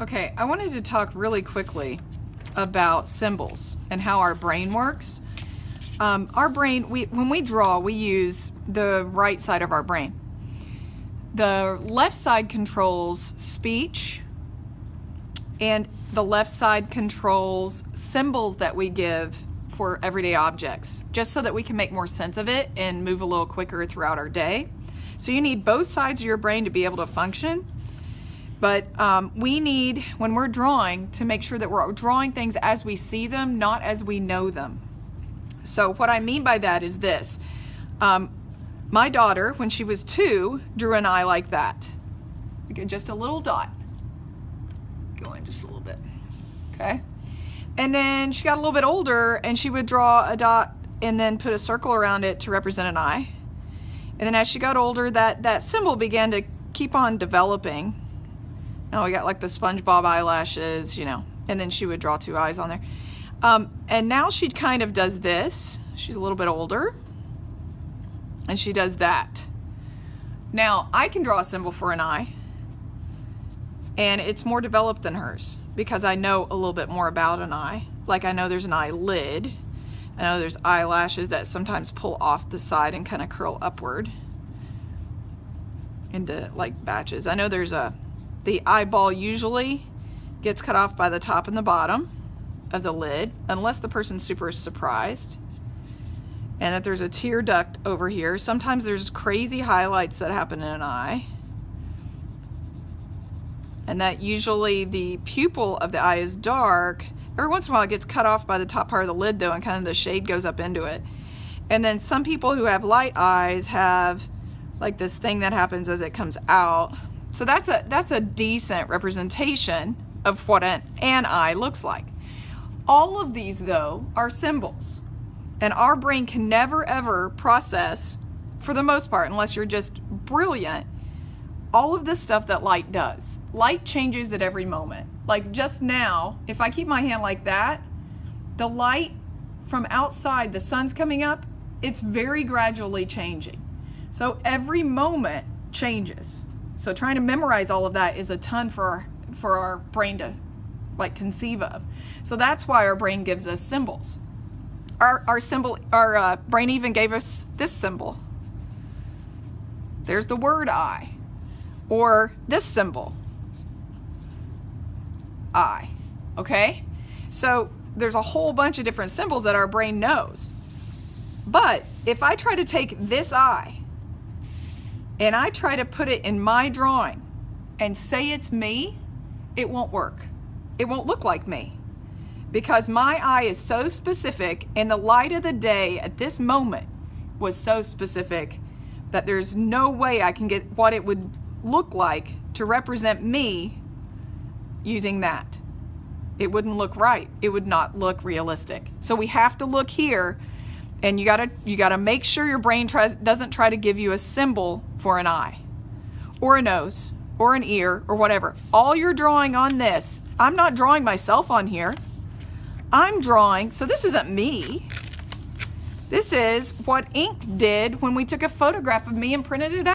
Okay, I wanted to talk really quickly about symbols and how our brain works. Our brain, when we draw, we use the right side of our brain. The left side controls speech, and the left side controls symbols that we give for everyday objects, just so that we can make more sense of it and move a little quicker throughout our day. So you need both sides of your brain to be able to function. But we need, when we're drawing, to make sure that we're drawing things as we see them, not as we know them. So what I mean by that is this. My daughter, when she was 2, drew an eye like that. Just a little dot. Go in just a little bit. Okay? And then she got a little bit older, and she would draw a dot and then put a circle around it to represent an eye. And then as she got older, that symbol began to keep on developing. Now we got like the SpongeBob eyelashes, you know, and then she would draw 2 eyes on there. And now she kind of does this. She's a little bit older, and she does that. Now I can draw a symbol for an eye, and it's more developed than hers because I know a little bit more about an eye. Like I know there's an eyelid. I know there's eyelashes that sometimes pull off the side and kind of curl upward into like batches. I know there's the eyeball usually gets cut off by the top and the bottom of the lid, unless the person's super surprised. And that there's a tear duct over here. Sometimes there's crazy highlights that happen in an eye. And that usually the pupil of the eye is dark. Every once in a while it gets cut off by the top part of the lid though, and kind of the shade goes up into it. And then some people who have light eyes have like this thing that happens as it comes out. So that's a decent representation of what an eye looks like. All of these though are symbols, and our brain can never ever process, for the most part, unless you're just brilliant, all of this stuff that light does. Light changes at every moment. Like just now, if I keep my hand like that, the light from outside, the sun's coming up, it's very gradually changing. So every moment changes. So trying to memorize all of that is a ton for our brain to like conceive of. So that's why our brain gives us symbols. Our brain even gave us this symbol. There's the word eye, or this symbol, eye. Okay? So there's a whole bunch of different symbols that our brain knows. But if I try to take this eye and I try to put it in my drawing and say it's me, it won't work. It won't look like me, because my eye is so specific, and the light of the day at this moment was so specific that there's no way I can get what it would look like to represent me using that. It wouldn't look right. It would not look realistic. So we have to look here, and you gotta make sure your brain doesn't try to give you a symbol for an eye or a nose or an ear or whatever. All you're drawing on this, I'm not drawing myself on here. I'm drawing, so this isn't me. This is what ink did when we took a photograph of me and printed it out.